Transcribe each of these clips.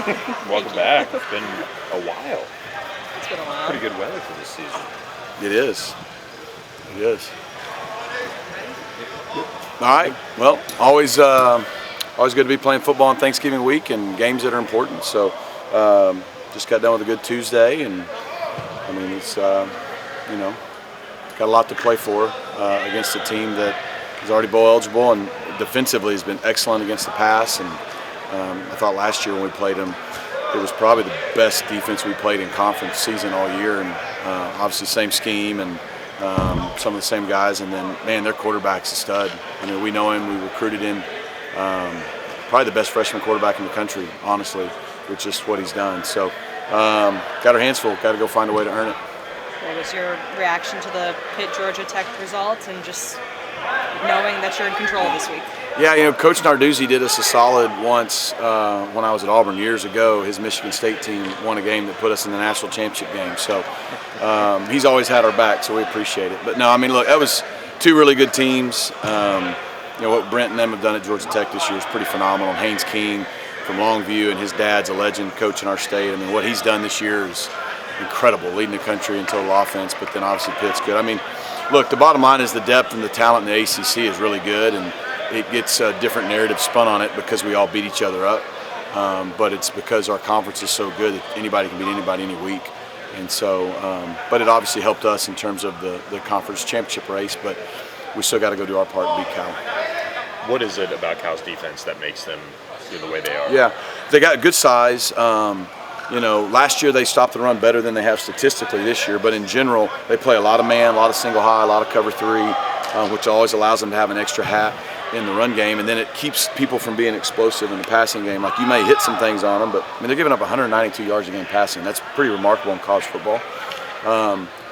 Welcome back. It's been a while. It's been a while. Pretty good weather for this season. It is. It is. All right. Well, always good to be playing football on Thanksgiving week and games that are important. So, just got done with a good Tuesday, and I mean it's got a lot to play for against a team that is already bowl eligible and defensively has been excellent against the pass. And I thought last year when we played them, it was probably the best defense we played in conference season all year, and obviously same scheme and some of the same guys. And then, man, their quarterback's a stud. I mean, we know him. We recruited him. Probably the best freshman quarterback in the country, honestly, with just what he's done. So, got our hands full. Got to go find a way to earn it. What was your reaction to the Pitt-Georgia Tech results and just knowing that you're in control this week? Yeah, Coach Narduzzi did us a solid once when I was at Auburn years ago. His Michigan State team won a game that put us in the national championship game. So he's always had our back, so we appreciate it. But no, I mean, look, that was two really good teams. What Brent and them have done at Georgia Tech this year is pretty phenomenal. Haynes King from Longview, and his dad's a legend coach in our state. I mean, what he's done this year is incredible, leading the country in total offense, but then obviously Pitt's good. I mean, look, the bottom line is the depth and the talent in the ACC is really good, and it gets a different narrative spun on it because we all beat each other up. But it's because our conference is so good that anybody can beat anybody any week. And so, but it obviously helped us in terms of the conference championship race, but we still got to go do our part and beat Cal. What is it about Cal's defense that makes them the way they are? Yeah, they got good size. Last year they stopped the run better than they have statistically this year, but in general, they play a lot of man, a lot of single high, a lot of cover three, which always allows them to have an extra hat in the run game, and then it keeps people from being explosive in the passing game. Like, you may hit some things on them, but I mean, they're giving up 192 yards a game passing. That's pretty remarkable in college football.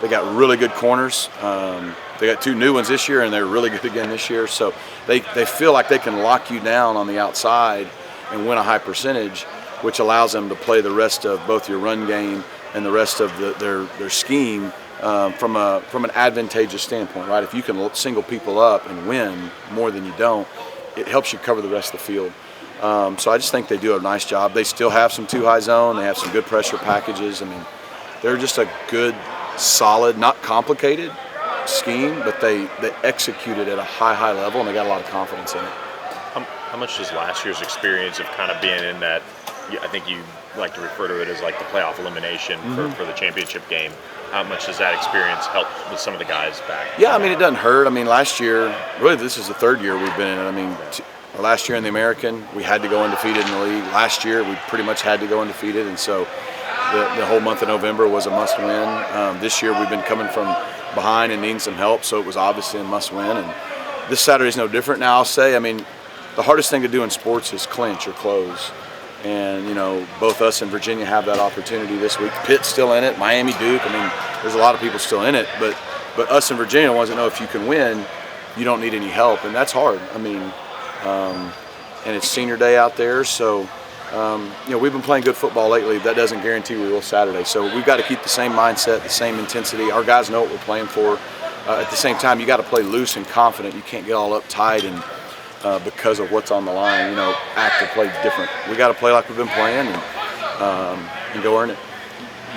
They got really good corners. They got two new ones this year, and they're really good again this year. So they feel like they can lock you down on the outside and win a high percentage, which allows them to play the rest of both your run game and the rest of their scheme from an advantageous standpoint, right? If you can single people up and win more than you don't, it helps you cover the rest of the field. So I just think they do a nice job. They still have some two high zone. They have some good pressure packages. I mean, they're just a good, solid, not complicated scheme, but they execute it at a high level, and they got a lot of confidence in it. How much does last year's experience of kind of being in that, I think you like to refer to it as like the playoff elimination for the championship game, how much does that experience help with some of the guys back? Yeah, I mean, it doesn't hurt. I mean, last year, really this is the third year we've been in it. I mean, last year in the American, we had to go undefeated in the league. Last year, we pretty much had to go undefeated, and so the whole month of November was a must-win. This year, we've been coming from behind and needing some help, so it was obviously a must-win. And this Saturday's no different. Now, I'll say, I mean, the hardest thing to do in sports is clinch or close. And, both us and Virginia have that opportunity this week. Pitt's still in it, Miami, Duke. I mean, there's a lot of people still in it. But us and Virginia are ones that know if you can win, you don't need any help. And that's hard. I mean, and it's senior day out there. So, we've been playing good football lately. That doesn't guarantee we will Saturday. So we've got to keep the same mindset, the same intensity. Our guys know what we're playing for. At the same time, you got to play loose and confident. You can't get all uptight and because of what's on the line, act or play different. We got to play like we've been playing and go earn it.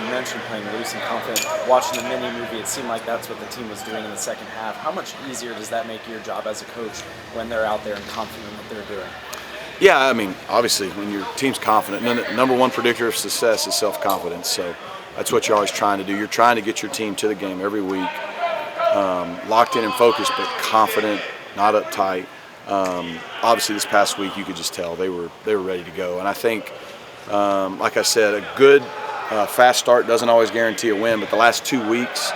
You mentioned playing loose and confident. Watching the mini movie, it seemed like that's what the team was doing in the second half. How much easier does that make your job as a coach when they're out there and confident in what they're doing? Yeah, I mean, obviously, when your team's confident, number one predictor of success is self-confidence. So that's what you're always trying to do. You're trying to get your team to the game every week, locked in and focused, but confident, not uptight. Obviously, this past week, you could just tell they were ready to go. And I think, like I said, a good fast start doesn't always guarantee a win, but the last 2 weeks,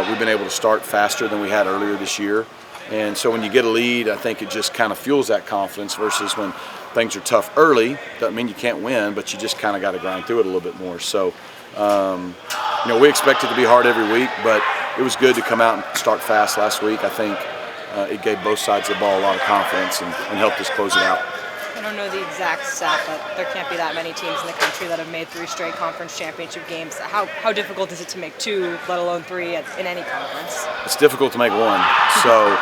we've been able to start faster than we had earlier this year. And so when you get a lead, I think it just kind of fuels that confidence versus when things are tough early. Doesn't mean you can't win, but you just kind of got to grind through it a little bit more. So, we expect it to be hard every week, but it was good to come out and start fast last week. I think it gave both sides of the ball a lot of confidence and helped us close it out. I don't know the exact stat, but there can't be that many teams in the country that have made 3 straight conference championship games. How difficult is it to make 2, let alone 3 in any conference? It's difficult to make 1. So,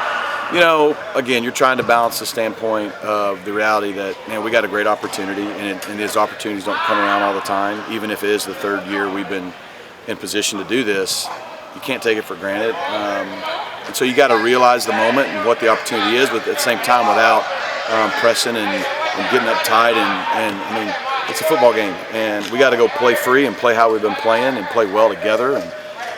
Again, you're trying to balance the standpoint of the reality that, man, we got a great opportunity, and these opportunities don't come around all the time. Even if it is the third year we've been in position to do this, you can't take it for granted. And so you got to realize the moment and what the opportunity is, but at the same time without pressing and getting uptight. And I mean, it's a football game, and we got to go play free and play how we've been playing and play well together.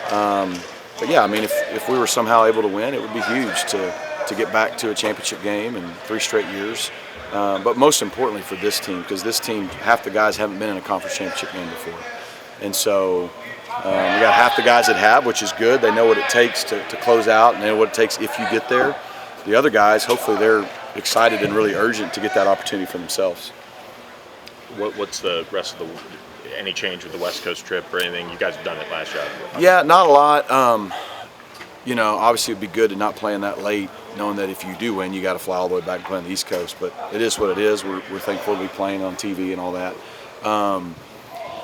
But yeah, I mean, if we were somehow able to win, it would be huge to get back to a championship game in 3 straight years. But most importantly for this team, because this team, half the guys haven't been in a conference championship game before. And so we got half the guys that have, which is good. They know what it takes to close out, and they know what it takes if you get there. The other guys, hopefully they're excited and really urgent to get that opportunity for themselves. What's the rest of any change with the West Coast trip or anything? You guys have done it last year. Yeah, not a lot. Obviously it'd be good to not play in that late, knowing that if you do win, you got to fly all the way back and play on the East Coast. But it is what it is. We're thankful to be playing on TV and all that.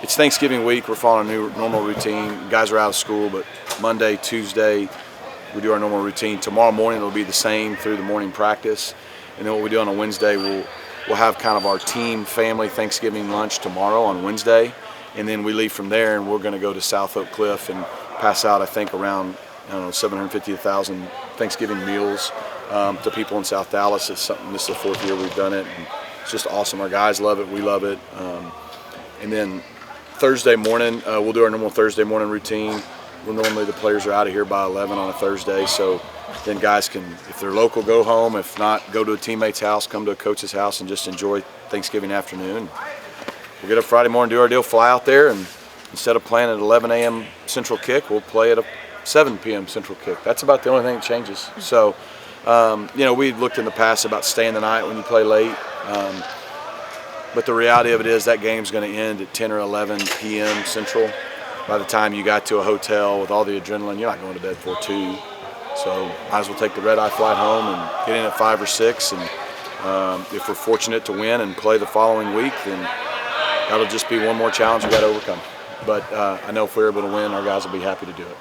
It's Thanksgiving week. We're following a new normal routine. Guys are out of school, but Monday, Tuesday, we do our normal routine. Tomorrow morning it'll be the same through the morning practice. And then what we do on a Wednesday, we'll have kind of our team family Thanksgiving lunch tomorrow on Wednesday. And then we leave from there, and we're going to go to South Oak Cliff and pass out, I think, around 750 to 1,000 Thanksgiving meals to people in South Dallas. It's something. This is the 4th year we've done it, and it's just awesome. Our guys love it. We love it. And then Thursday morning, we'll do our normal Thursday morning routine. Normally the players are out of here by 11 on a Thursday, so then guys can, if they're local, go home. If not, go to a teammate's house, come to a coach's house, and just enjoy Thanksgiving afternoon. We'll get up Friday morning, do our deal, fly out there, and instead of playing at 11 a.m. Central kick, we'll play at a 7 p.m. Central kick. That's about the only thing that changes. So, we looked in the past about staying the night when you play late. But the reality of it is that game's going to end at 10 or 11 p.m. Central. By the time you got to a hotel with all the adrenaline, you're not going to bed for 2. So might as well take the red-eye flight home and get in at 5 or 6. And if we're fortunate to win and play the following week, then that'll just be one more challenge we got to overcome. But I know if we're able to win, our guys will be happy to do it.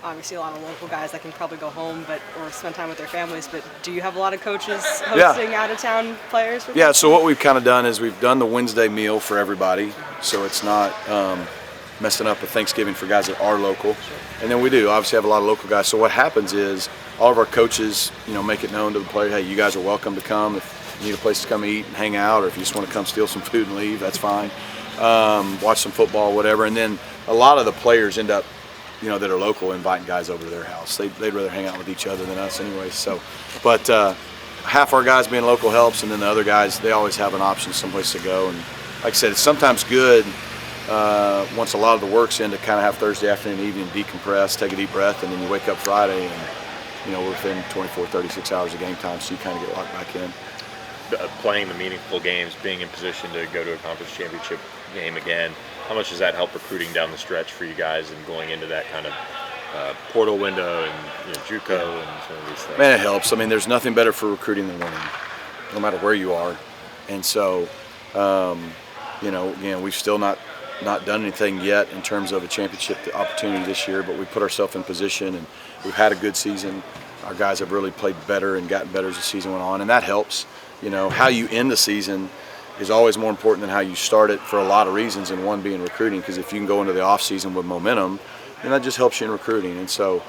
Obviously, a lot of local guys that can probably go home or spend time with their families. But do you have a lot of coaches hosting out-of-town players? Yeah, so what we've kind of done is we've done the Wednesday meal for everybody, so it's not messing up a Thanksgiving for guys that are local. And then we do obviously have a lot of local guys. So what happens is all of our coaches, make it known to the player, hey, you guys are welcome to come. If you need a place to come eat and hang out, or if you just want to come steal some food and leave, that's fine. Watch some football, whatever. And then a lot of the players end up, that are local, inviting guys over to their house. They'd rather hang out with each other than us anyway. So, but half our guys being local helps, and then the other guys, they always have an option, someplace to go. And like I said, it's sometimes good once a lot of the work's in to kind of have Thursday afternoon and evening decompress, take a deep breath, and then you wake up Friday and, we're within 24, 36 hours of game time, so you kind of get locked back in. Playing the meaningful games, being in position to go to a conference championship game again, how much does that help recruiting down the stretch for you guys and going into that kind of portal window and JUCO and some of these things? Man, it helps. I mean, there's nothing better for recruiting than winning, no matter where you are. And so, again, we've still not done anything yet in terms of a championship opportunity this year, but we put ourselves in position, and we've had a good season. Our guys have really played better and gotten better as the season went on, and that helps. How you end the season is always more important than how you start it for a lot of reasons, and one being recruiting, because if you can go into the off season with momentum, then that just helps you in recruiting. And so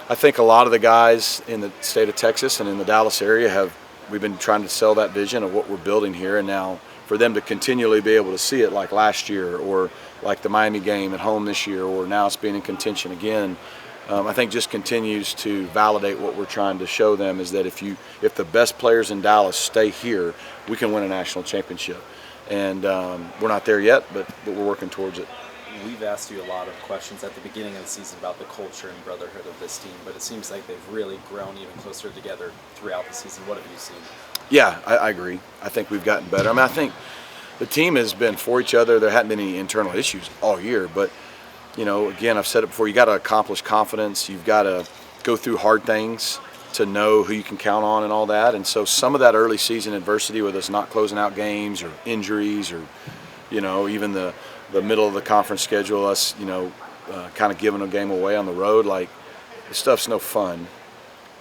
I think a lot of the guys in the state of Texas and in the Dallas area we've been trying to sell that vision of what we're building here, and now for them to continually be able to see it like last year, or like the Miami game at home this year, or now it's being in contention again, I think just continues to validate what we're trying to show them, is that if the best players in Dallas stay here, we can win a national championship. And we're not there yet, but we're working towards it. We've asked you a lot of questions at the beginning of the season about the culture and brotherhood of this team, but it seems like they've really grown even closer together throughout the season. What have you seen? Yeah, I agree. I think we've gotten better. I think the team has been for each other. There hadn't been any internal issues all year, but again, I've said it before, you got to accomplish confidence. You've got to go through hard things to know who you can count on and all that. And so some of that early season adversity with us not closing out games or injuries, or, even the middle of the conference schedule, us, kind of giving a game away on the road, like, this stuff's no fun.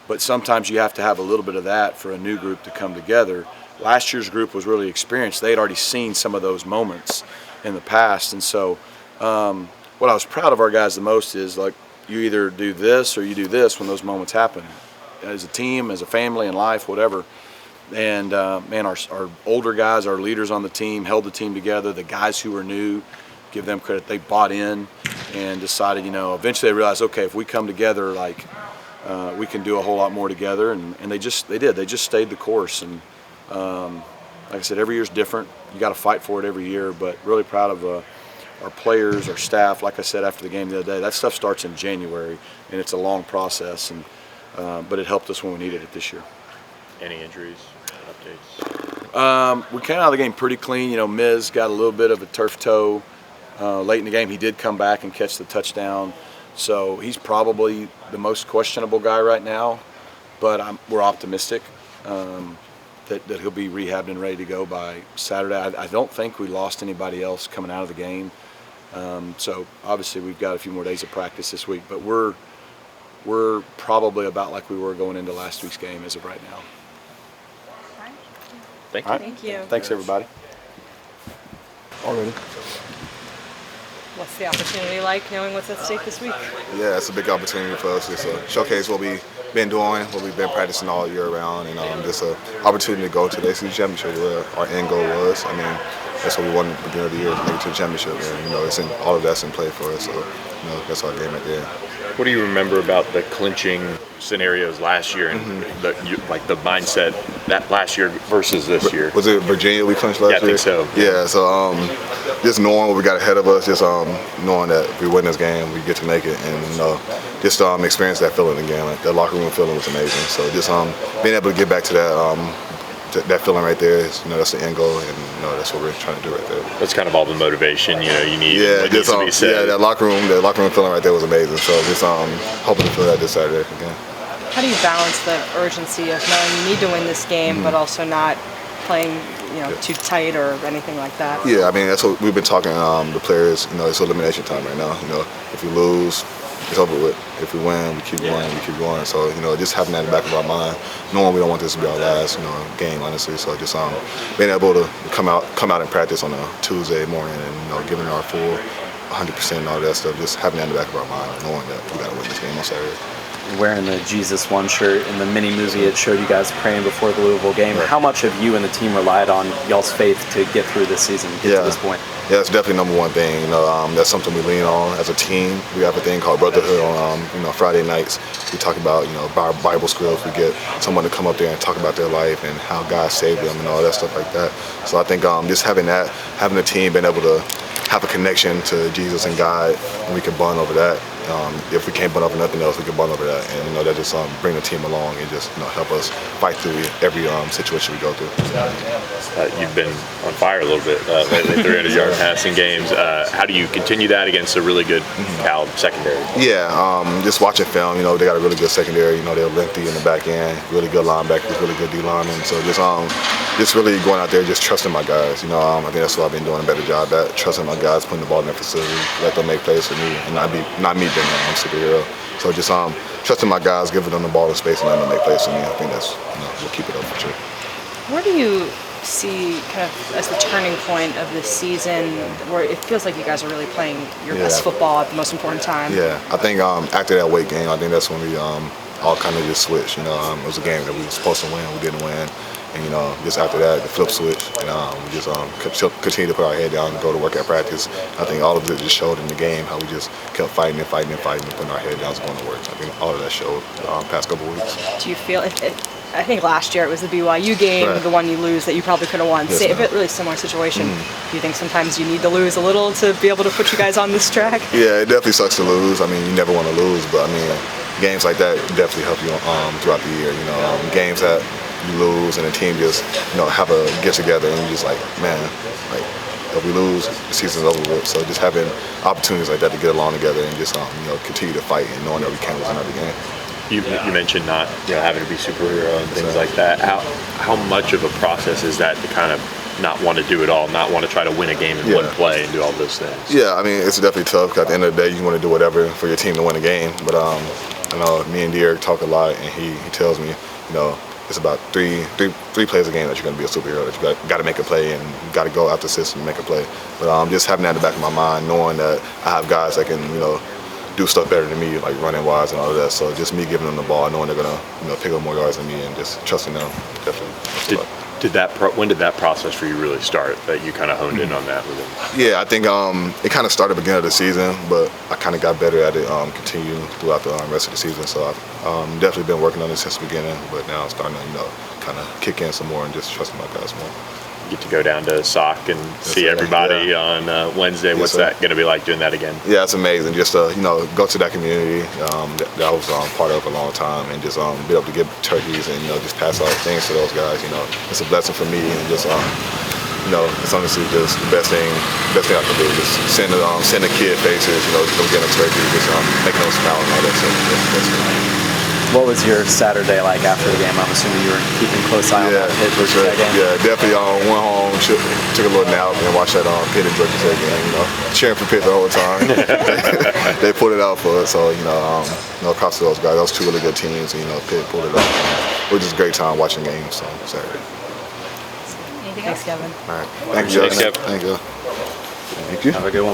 but sometimes you have to have a little bit of that for a new group to come together. Last year's group was really experienced. They had already seen some of those moments in the past, and so what I was proud of our guys the most is, like, you either do this or you do this when those moments happen, as a team, as a family, in life, whatever. And man, our older guys, our leaders on the team, held the team together. The guys who were new, give them credit, they bought in and decided, eventually they realized, okay, if we come together, like, we can do a whole lot more together. And they did. They just stayed the course. And like I said, every year's different. You got to fight for it every year, but really proud of our players, our staff. Like I said after the game the other day, that stuff starts in January, and it's a long process. And but it helped us when we needed it this year. Any injuries, updates? We came out of the game pretty clean. Miz got a little bit of a turf toe late in the game. He did come back and catch the touchdown. So he's probably the most questionable guy right now. But we're optimistic that he'll be rehabbed and ready to go by Saturday. I don't think we lost anybody else coming out of the game. So obviously we've got a few more days of practice this week. But we're probably about like we were going into last week's game as of right now. Thank you. All right. Thank you. Thanks, everybody. Already. What's the opportunity like, knowing what's at stake this week? Yeah, it's a big opportunity for us. It's a showcase what we've been doing, what we've been practicing all year round, and just an opportunity to go to the SMU championship where our end goal was. I mean, that's what we wanted at the beginning of the year, to make it to the championship, and it's all of that's in play for us. So that's our game right there. What do you remember about the clinching scenarios last year and the mindset that last year versus this year? Was it Virginia we clinched last year? Yeah, I think so. Yeah, so just knowing what we got ahead of us, just knowing that if we win this game, we get to make it, and just experience that feeling again. Like, that locker room feeling was amazing. So just being able to get back to that feeling right there is, that's the end goal, and that's what we're trying to do right there. That's kind of all the motivation you need. Yeah, needs to be said. Yeah, that locker room feeling right there was amazing. So just hoping to feel that this Saturday again. How do you balance the urgency of knowing you need to win this game, but also not playing, too tight or anything like that? Yeah, I mean, that's what we've been talking the players. It's elimination time right now. If we lose, it's over with. If we win, we keep going, we keep going. So, just having that in the back of our mind, knowing we don't want this to be our last, game, honestly. So just being able to come out and practice on a Tuesday morning and, giving our full 100% and all that stuff, just having that in the back of our mind, knowing that we got to win this game on Saturday. Wearing the Jesus One shirt in the mini movie, it showed you guys praying before the Louisville game. Right. How much have you and the team relied on y'all's faith to get through this season, get to this point? Yeah, it's definitely number one thing. That's something we lean on as a team. We have a thing called brotherhood on Friday nights. We talk about Bible skills. We get someone to come up there and talk about their life and how God saved them and all that stuff like that. So I think just having the team being able to have a connection to Jesus and God, and we can bond over that. If we can't bond over nothing else, we can bond over that, and that just bring the team along and just help us fight through every situation we go through. You've been on fire a little bit lately, 300-yard passing games. How do you continue that against a really good Cal secondary? Yeah, just watching film, they got a really good secondary. They're lengthy in the back end, really good linebackers, really good D linemen. So just really going out there, just trusting my guys. I think that's what I've been doing a better job at, trusting my guys, putting the ball in their facility, let them make plays for me, and not me being a superhero. So just trusting my guys, giving them the ball in space, and letting them make plays for me. I think that's we'll keep it up for sure. Where do you see kind of as the turning point of this season, where it feels like you guys are really playing your best football at the most important time? Yeah, I think after that weight game, I think that's when we all kind of just switched. It was a game that we were supposed to win, we didn't win. And just after that, the flip switch, and we just continue to put our head down and go to work at practice. I think all of it just showed in the game how we just kept fighting and putting our head down and going to work. I think all of that showed past couple of weeks. Do you feel I think last year it was the BYU game, right, the one you lose that you probably could have won. Yes, But really similar situation. Do you think sometimes you need to lose a little to be able to put you guys on this track? Yeah, it definitely sucks to lose. I mean, you never want to lose, but I mean, games like that definitely help you throughout the year. Games that you lose and the team just have a get together and you're just like, man, like if we lose, the season's over with. So just having opportunities like that to get along together and just continue to fight and knowing that we can lose another game. You mentioned not having to be superhero and things like that. How much of a process is that to kind of not want to do it all, not want to try to win a game in one play and do all those things? Yeah, I mean, it's definitely tough 'cause at the end of the day, you want to do whatever for your team to win a game. But I know me and Derek talk a lot, and he tells me, it's about three plays a game that you're going to be a superhero. That you got to make a play and got to go out the system and make a play. But just having that in the back of my mind, knowing that I have guys that can, do stuff better than me, like running wise and all of that. So just me giving them the ball, knowing they're going to, pick up more yards than me, and just trusting them, definitely. When did that process for you really start? That you kind of honed in on that with him? Yeah, I think it kind of started at the beginning of the season, but I kind of got better at it, continuing throughout the rest of the season. So I've definitely been working on it since the beginning, but now I'm starting to, kind of kick in some more and just trusting my guys more. You get to go down to SOC and see everybody on Wednesday. What's that going to be like doing that again? Yeah, it's amazing. Just to, go to that community that I was part of for a long time, and just be able to get turkeys and just pass out things to those guys. It's a blessing for me, and just it's honestly just the best thing I can do. Just send the kid faces, go get a turkey, just making them smile and all that stuff. That's What was your Saturday like after the game? I'm assuming you were keeping a close eye on that Pitt for sure. Georgia game. Yeah, definitely went home, took a little nap, and watched that Pitt and Georgia Tech game. Cheering for Pitt the whole time. They pulled it out for us. So across to those guys, those two really good teams. And, Pitt pulled it out. It was just a great time watching games on Saturday. Anything else, Kevin? All right, thank you. Thanks, Kevin. Thank you. Have a good one.